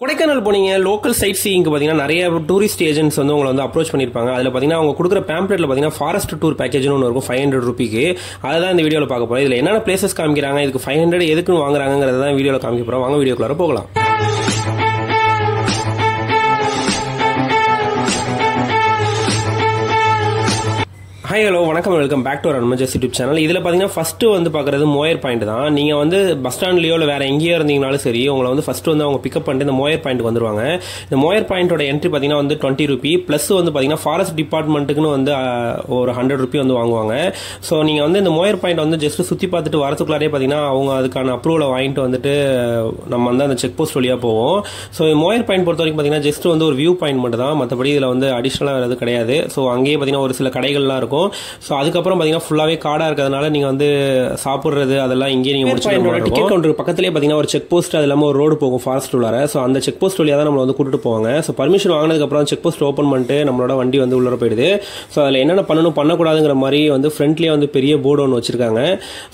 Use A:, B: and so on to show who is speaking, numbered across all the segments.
A: கொடைக்கானல் போனீங்க local side சீயிங்க்கு பார்த்தீங்கன்னா நிறைய டூரிஸ்ட் ஏஜென்ட்ஸ் வந்து உங்களை வந்து அப்ரோச் பண்ணியிருப்பாங்க. அதில் பார்த்தீங்கன்னா அவங்க கொடுக்குற பேம்ப்ளெட்டில் பார்த்தீங்கன்னா ஃபாரஸ்ட் டூர் பேக்கேஜ்னு ஒன்று இருக்கும் 500 ரூபிக்கு. அதை தான் இந்த வீடியோவில் பார்க்க போகிறோம். இதில் என்னென்ன பிளேசஸ் காமிக்கிறாங்க, இதுக்கு 500 எதுக்குன்னு வாங்குறாங்கிறத தான் வீடியோவில் காமிக்க போகிறோம். வாங்க வீடியோக்குள்ளார போகலாம். ஹாய் ஹலோ வணக்கம், வெல்கம் பேக் டு அவர் அன்மஜஸ் யூடியூப் சேனல். இதில் பார்த்தீங்கன்னா ஃபஸ்ட்டு வந்து பார்க்குறது மோயர் பாயிண்ட் தான். நீங்கள் வந்து பஸ் ஸ்டாண்ட்லேயோ இல்லை வேறு எங்கேயோ இருந்தீங்கனாலும் சரி, உங்களை வந்து ஃபஸ்ட்டு வந்து அவங்க பிக்கப் பண்ணிட்டு இந்த மோயர் பாயிண்ட்டுக்கு வந்துருவாங்க. இந்த மோயர் பாயிண்டோட என்ட்ரி பார்த்தீங்கன்னா வந்து 20 ரூபி ப்ளஸ் வந்து பார்த்தீங்கன்னா ஃபாரஸ்ட் டிபார்ட்மெண்ட்டுக்குன்னு வந்து ஒரு 100 ரூபி வந்து வாங்குவாங்க. ஸோ நீங்கள் வந்து இந்த மோயர் பாயிண்ட் வந்து ஜஸ்ட் சுற்றி பார்த்துட்டு வரதுக்குள்ளாரே பார்த்தீங்கன்னா அவங்க அதுக்கான அப்ரூவலை வாங்கிட்டு வந்துட்டு நம்ம வந்து அந்த செக் போஸ்ட் வழியாக போவோம். ஸோ மோயர் பாயிண்ட் பொறுத்த வரைக்கும் பார்த்தீங்கன்னா ஜஸ்ட் வந்து ஒரு வியூ பாயிண்ட் மட்டும் தான், மற்றபடி இதில் வந்து அடிஷ்னலாக எதுவும் கிடையாது. ஸோ அங்கேயே பார்த்தீங்கன்னா ஒரு சில கடைகள்லாம் இருக்கும். ஸோ அதுக்கப்புறம் பார்த்தீங்கன்னா ஃபுல்லாகவே காடாக இருக்கிறதுனால நீங்கள் வந்து சாப்பிட்றது அதெல்லாம் இங்கேயே நீங்கள் முடிச்சுக்கணும். டிக்கெட் கவுண்டர் பக்கத்துலேயே பார்த்தீங்கன்னா ஒரு செக் போஸ்ட், அது இல்லாமல் ஒரு ரோடு போகும் ஃபாரஸ்ட் உள்ளார. ஸோ அந்த செக் போஸ்ட் வழியாக தான் நம்மளை வந்து கூட்டிட்டு போவாங்க. ஸோ பர்மிஷன் வாங்கினதுக்கப்புறம் செக் போஸ்ட் ஓப்பன் பண்ணிட்டு நம்மளோட வண்டி வந்து உள்ளே போயிடுது. ஸோ அதில் என்னென்ன பண்ணணும் பண்ணக்கூடாதுங்கிற மாதிரி வந்து ஃப்ரண்ட்லேயே வந்து பெரிய போர்டு ஒன்று வச்சிருக்காங்க.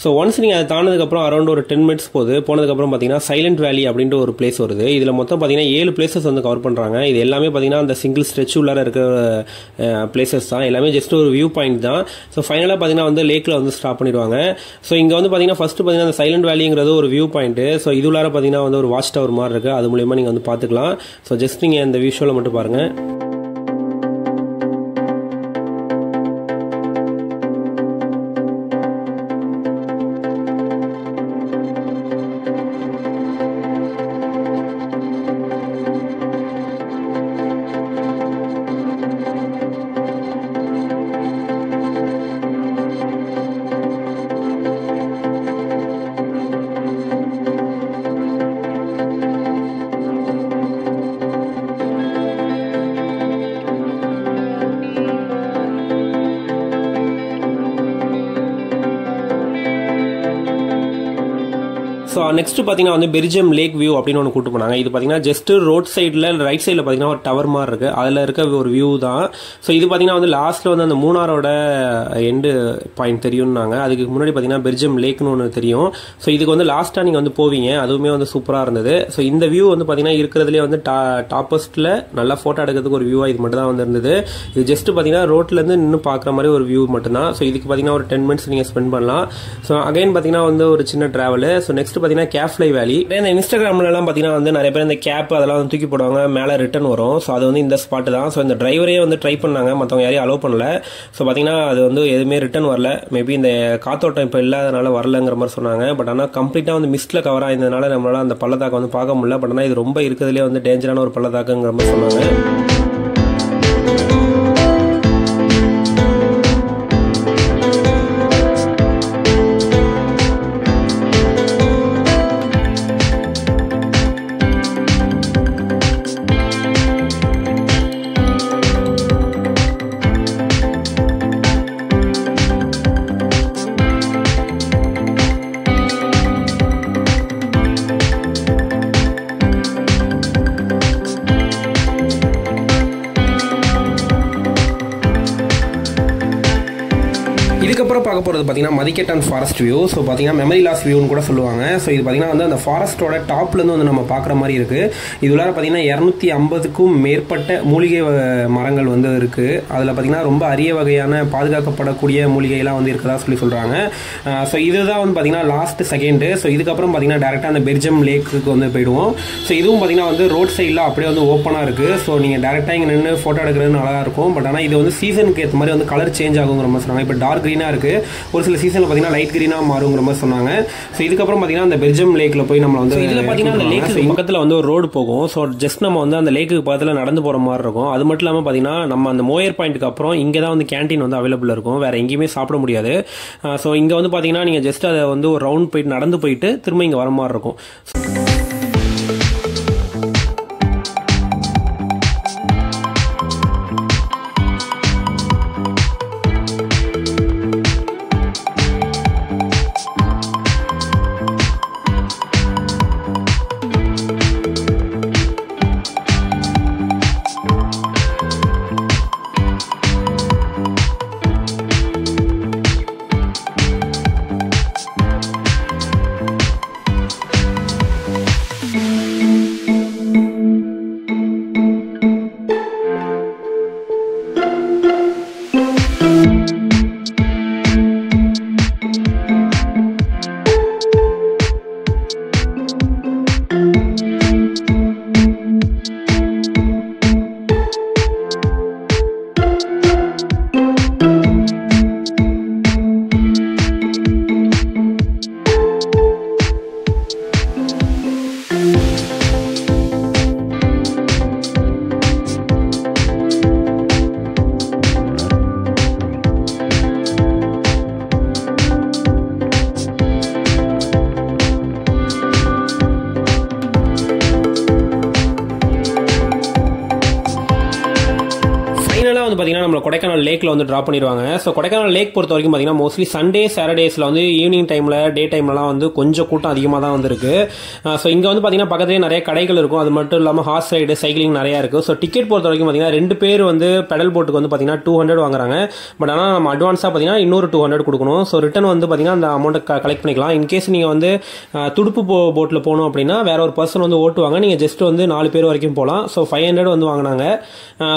A: ஸோ ஒன்ஸ் நீங்கள் அதை தாண்டதுக்கப்புறம் அரௌண்ட் ஒரு 10 மினிட்ஸ் போனதுக்கப்புறம் பார்த்தீங்கன்னா சைலண்ட் வேலி அப்படின்ற ஒரு பிளேஸ் வருது. இதில் மொத்தம் பார்த்தீங்கன்னா 7 பிளேசஸ் வந்து கவர் பண்ணுறாங்க. இது எல்லாமே பார்த்தீங்கன்னா அந்த சிங்கிள் ஸ்ட்ரெச் உள்ளார இருக்கிற பிளேசஸ் தான். எல்லாமே ஜஸ்ட் ஒரு வியூ பாயிண்ட் தான். ஸோ ஃபைனலாக பார்த்தீங்கன்னா வந்து லேக்கில் வந்து ஸ்டாப் பண்ணிடுவாங்க. ஸோ இங்கே வந்து பார்த்தீங்கன்னா ஃபர்ஸ்ட் பார்த்தீங்கன்னா அந்த சைலண்ட் வேலிங்கிறது ஒரு வியூ பாயிண்ட். ஸோ இது உள்ளார பார்த்தீங்கன்னா வந்து ஒரு வாட்ச் டவர் மாதிரி இருக்குது. அது மூலியமாக நீங்கள் வந்து பார்த்துக்கலாம். ஸோ ஜஸ்ட் நீங்கள் இந்த விஷுவலை மட்டும் பாருங்கள். ஸோ நெக்ஸ்ட் பார்த்தீங்கன்னா வந்து பெர்ஜியம் லேக் வியூ அப்படின்னு ஒன்று கூட்டு போனாங்க. இது பார்த்தீங்கன்னா ஜஸ்ட் ரோட் சைடில் ரைட் சைடில் பார்த்தீங்கன்னா ஒரு டவர் மாதிரி இருக்குது. அதில் இருக்க ஒரு வியூ தான். ஸோ இது பார்த்தீங்கன்னா வந்து லாஸ்ட்டில் வந்து அந்த மூணாரோட எண்டு பாயிண்ட் தெரியும்னாங்க. அதுக்கு முன்னாடி பார்த்தீங்கன்னா பெர்ஜியம் லேக்னு ஒன்று தெரியும். ஸோ இதுக்கு வந்து லாஸ்ட்டாக நீங்கள் வந்து போவீங்க. அதுவுமே வந்து சூப்பராக இருந்தது. ஸோ இந்த வியூ வந்து பார்த்தீங்கன்னா இருக்கிறதுலே வந்து டாப்பஸ்ட்டில் நல்லா ஃபோட்டோ எடுக்கிறதுக்கு ஒரு வியூவாக இது மட்டும் தான் வந்து இருந்தது. இது ஜஸ்ட் பார்த்தீங்கன்னா ரோட்லேருந்து நின்று பார்க்குற மாதிரி ஒரு வியூ மட்டும்தான். ஸோ இதுக்கு பார்த்தீங்கன்னா ஒரு 10 மினிட்ஸ் நீங்கள் ஸ்பெண்ட் பண்ணலாம். ஸோ அகைன் பார்த்தீங்கன்னா வந்து ஒரு சின்ன ட்ராவல். ஸோ நெக்ஸ்ட் பார்த்தீங்கன்னா கேப்ஃப்ளை வேலி. இந்த இன்ஸ்டாகிராம்லாம் பார்த்தீங்கன்னா வந்து நிறைய பேர் இந்த கேப் அதெல்லாம் வந்து தூக்கி போடுவாங்க, மேலே ரிட்டர்ன் வரும். ஸோ அது வந்து இந்த ஸ்பாட் தான். ஸோ இந்த டிரைவரே வந்து ட்ரை பண்ணாங்க, மற்றவங்க யாரையும் அலோவ் பண்ணல. ஸோ பார்த்தீங்கன்னா அது வந்து எதுவுமே ரிட்டர்ன் வரல. மேபி இந்த காத்தோட்டம் இப்போ இல்லாதனால வரலங்கிற மாதிரி சொன்னாங்க. பட் ஆனால் கம்ப்ளீட்டாக வந்து மிஸ்டில் கவர் ஆயிருந்ததுனால நம்மளால அந்த பள்ளத்தாக்கை வந்து பார்க்க முடியல. பட் ஆனால் இது ரொம்ப இருக்கிறதுலே வந்து டேஞ்சரான ஒரு பள்ளத்தாக்குங்கிற மாதிரி சொன்னாங்க. இதுக்கப்புறம் பார்க்க போகிறது பார்த்தீங்கன்னா மதிக்கெட்டான் ஃபாரஸ்ட் வியூ. ஸோ பார்த்தீங்கன்னா மெமரி லாஸ் வியூன்னு கூட சொல்லுவாங்க. ஸோ இது பார்த்தீங்கன்னா வந்து அந்த ஃபாரஸ்ட்டோட டாப்லேருந்து வந்து நம்ம பார்க்குற மாதிரி இருக்குது. இதுலார பார்த்தீங்கன்னா 250க்கும் மேற்பட்ட மூலிகை மரங்கள் வந்து இருக்குது. அதில் பார்த்தீங்கன்னா ரொம்ப அரிய வகையான பாதுகாக்கப்படக்கூடிய மூலிகைலாம் வந்து இருக்கிறதா சொல்கிறாங்க. ஸோ இதுதான் வந்து பார்த்தீங்கன்னா லாஸ்ட் செகண்டு. ஸோ இதுக்கப்புறம் பார்த்தீங்கன்னா டேரெக்டாக அந்த பெர்ஜியம் லேக்குக்கு வந்து போயிடுவோம். ஸோ இதுவும் பார்த்தீங்கன்னா வந்து ரோட் சைடில் அப்படியே வந்து ஓப்பனாக இருக்குது. ஸோ நீங்கள் டேரெக்டாக இங்கே நின்று ஃபோட்டோ எடுக்கிறது நல்லா இருக்கும். பட் ஆனால் இது வந்து சீசனுக்கு ஏற்ற மாதிரி வந்து கலர் சேஞ்ச் ஆகுங்கிற மாதிரி சொன்னாங்க. இப்போ டார்க் க்ரீனாக இருக்குது, ஒரு சில சீசனில் பார்த்தீங்கன்னா லைட் க்ரீனாக மாறுங்கிற மாதிரி சொன்னாங்க. ஸோ இதுக்கப்புறம் பார்த்தீங்கன்னா அந்த பெர்ஜியம் லேக்கில் போய் நம்ம வந்து இதில் பார்த்தீங்கன்னா அந்த லேக்கு பக்கத்தில் வந்து ஒரு ரோடு போகும். ஸோ ஜஸ்ட் நம்ம வந்து அந்த லேக்கு பக்கத்தில் நடந்து போகிற மாதிரி இருக்கும். அது மட்டும் இல்லாமல் பார்த்தீங்கன்னா நம்ம அந்த மோயர் பாயிண்ட்டுக்கு அப்புறம் இங்கே தான் வந்து கேன்டீன் வந்து அவைலபிள் இருக்கும். வேறு எங்கேயுமே சாப்பிட முடியாது. ஸோ இங்கே வந்து பார்த்தீங்கன்னா நீங்கள் ஜஸ்ட் அதை வந்து ஒரு ரவுண்ட் போயிட்டு நடந்து போயிட்டு திரும்ப இங்கே வர மாதிரி இருக்கும். வந்து பார்த்தீங்கன்னா நம்ம கொடைக்கானல் லேக்கில் வந்து ட்ராப் பண்ணிடுவாங்க. ஸோ கொடைக்கானல் லேக் பொறுத்த வரைக்கும் பார்த்தீங்கன்னா மோஸ்ட்லி சண்டே சாட்டர்டேஸில் வந்து ஈவினிங் டைமில் டே டைம்லலாம் வந்து கொஞ்சம் கூட்டம் அதிகமாக தான் வந்துருக்கு. ஸோ இங்கே வந்து பார்த்தீங்கன்னா பக்கத்துலேயே நிறைய கடைகள் இருக்கும். அது மட்டும் இல்லாமல் ஹார்ஸ் ரைடு சைக்கிளிங் நிறையா இருக்குது. ஸோ டிக்கெட் பொறுத்த வரைக்கும் பார்த்தீங்கன்னா 2 பேர் வந்து பெடல் போட்டுக்கு வந்து பார்த்தீங்கன்னா 200 வாங்குறாங்க. பட் ஆனால் நம்ம அட்வான்ஸாக பார்த்தீங்கன்னா இன்னொரு 200 கொடுக்கணும். ஸோ ரிட்டன் வந்து பார்த்தீங்கன்னா அந்த அமௌண்ட்டை கலெக்ட் பண்ணிக்கலாம். இன்கேஸ் நீங்கள் வந்து துடுப்பு போட்டில் போகணும் அப்படின்னா வேற ஒரு பர்சன் வந்து ஓட்டுவாங்க. நீங்கள் ஜஸ்ட் வந்து 4 பேர் வரைக்கும் போகலாம். ஸோ 500 வந்து வாங்கினாங்க.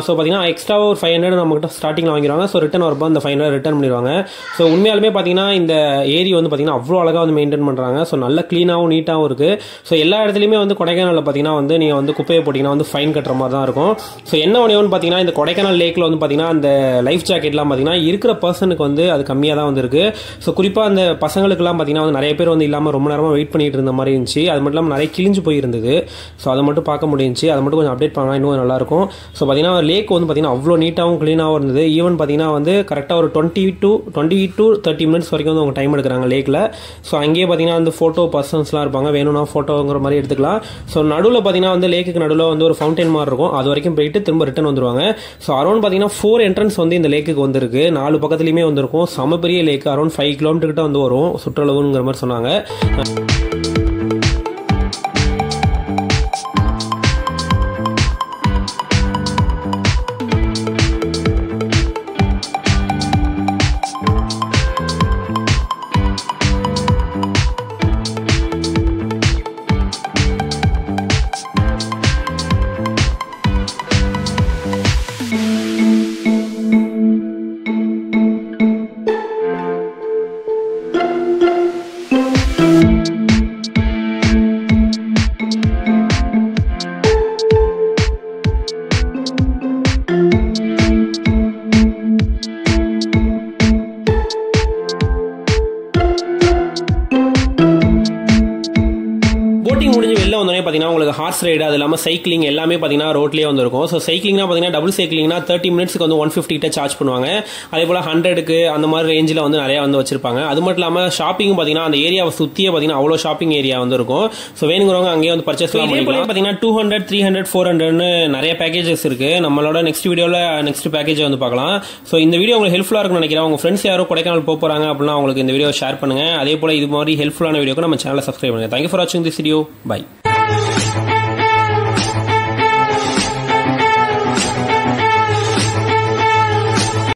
A: ஸோ பார்த்தீங்கன்னா எக்ஸ்ட்ரா ஒரு 500 நம்மகிட்ட ஸ்டார்டிங்கில் வாங்கிடுவாங்க. ஸோ ரிட்டன் வரப்போ அந்த 500 ரிட்டன் பண்ணிடுவாங்க. ஸோ உண்மையாலுமே பார்த்தீங்கன்னா இந்த ஏரி வந்து பார்த்தீங்கன்னா அவ்வளோ அழகாக வந்து மெயின்டைன் பண்ணுறாங்க. ஸோ நல்ல க்ளீனாகவும் நீட்டாகவும் இருக்குது. ஸோ எல்லா இடத்துலையுமே வந்து கொடைக்கானலில் பார்த்தீங்கன்னா வந்து நீங்கள் வந்து குப்பையை போட்டிங்கன்னா வந்து ஃபைன் கட்டுற மாதிரி தான் இருக்கும். ஸோ என்ன ஒன்று பார்த்தீங்கன்னா இந்த கொடைக்கானல் லேக்கில் வந்து பார்த்தீங்கன்னா அந்த லைஃப் ஜாக்கெட்லாம் பார்த்தீங்கன்னா இருக்கிற பர்சனுக்கு வந்து அது கம்மியாக தான் வந்து இருக்குது. ஸோ குறிப்பாக அந்த பசங்களுக்குலாம் பார்த்தீங்கன்னா வந்து நிறைய பேர் வந்து இல்லாமல் ரொம்ப நேரமாக வெயிட் பண்ணிட்டு இருந்த மாதிரி இருந்துச்சு. அது மட்டும் இல்லாமல் நிறைய கிழிஞ்சு போயிருந்தது. ஸோ அதை மட்டும் பார்க்க முடிஞ்சிச்சு. அதை மட்டும் கொஞ்சம் அப்டேட் பண்ணால் இன்னும் நல்லாயிருக்கும். ஸோ பார்த்தீங்கன்னா லேக் வந்து பார்த்தீங்கன்னா அவ்வளோ நீட்டாகவும் க்ளீனாகவும் இருந்தது. ஈவன் பார்த்தீங்கன்னா வந்து கரெக்டாக ஒரு 20 to 30 மினிட்ஸ் வரைக்கும் வந்து அவங்க டைம் எடுக்கிறாங்க லேக்கில். ஸோ அங்கேயே பார்த்தீங்கன்னா வந்து ஃபோட்டோ பர்சன்ஸ்லாம் இருப்பாங்க. வேணும்னா ஃபோட்டோங்கிற மாதிரி எடுத்துக்கலாம். ஸோ நடுவில் பார்த்தீங்கன்னா வந்து லேக்குக்கு நடுவில் வந்து ஒரு ஃபவுண்டைன் மாதிரி இருக்கும். அது வரைக்கும் போயிட்டு திரும்ப ரிட்டன் வந்துருவாங்க. ஸோ அரௌண்ட் பார்த்தீங்கன்னா 4 என்ட்ரன்ஸ் வந்து இந்த லேக்குக்கு வந்துருக்கு. 4 பக்கத்துலையுமே வந்திருக்கும். செம பெரிய லேக். அரௌண்ட் 5 கிலோமீட்டர் கிட்ட வந்து வரும் சுற்றளவுங்கிற மாதிரி சொன்னாங்க. பார்த்தீங்கன்னா உங்களுக்கு ஹார்ஸ் ரைடு அது இல்லாமல் சைக்கிளிங் எல்லாமே பார்த்தீங்கன்னா ரோட்லேயே வந்துருக்கும். ஸோ சைக்கிளிங்னா பார்த்தீங்கன்னா டபுள் சைக்கிளிங்னா 30 மினிட்ஸ்க்கு வந்து 150 சார்ஜ் பண்ணுவாங்க. அதே போல் 100க்கு அந்த மாதிரி ரேஞ்சில் வந்து நிறையா வந்து வச்சிருப்பாங்க. அது மட்டும் இல்லாமல் ஷாப்பிங் பார்த்தீங்கன்னா அந்த ஏரியாவை சுற்றியே பார்த்தீங்கன்னா அவ்வளோ ஷாப்பிங் ஏரியா வந்து இருக்கும். ஸோ வேணுங்கிறவங்க அங்கேயே வந்து பர்ச்சேஸ் பண்ணிக்கலாம். பார்த்தீங்கன்னா 200, 300, 400ன்னு நிறைய பேக்கேஜஸ் இருக்கு. நம்மளோட நெக்ஸ்ட் வீடியோவில் நெக்ஸ்ட் பேக்கேஜை வந்து பார்க்கலாம். ஸோ இந்த வீடியோ உங்களுக்கு ஹெல்ப்ஃபுல்லாக இருக்கும்னு நினைக்கிறேன். உங்கள் ஃப்ரெண்ட்ஸ் யாரும் கொடைக்கானல் போகிறாங்க அப்படின்னா அவங்களுக்கு இந்த வீடியோ ஷேர் பண்ணுங்க. அதே போல் இது மாதிரி ஹெல்ப்ஃபுல்லான வீடியோக்கு நம்ம சேனலை சப்ஸ்கிரைப் பண்ணுங்க. தேங்க்யூ ஃபார் வாட்சிங் திஸ் வீடியோ. பை.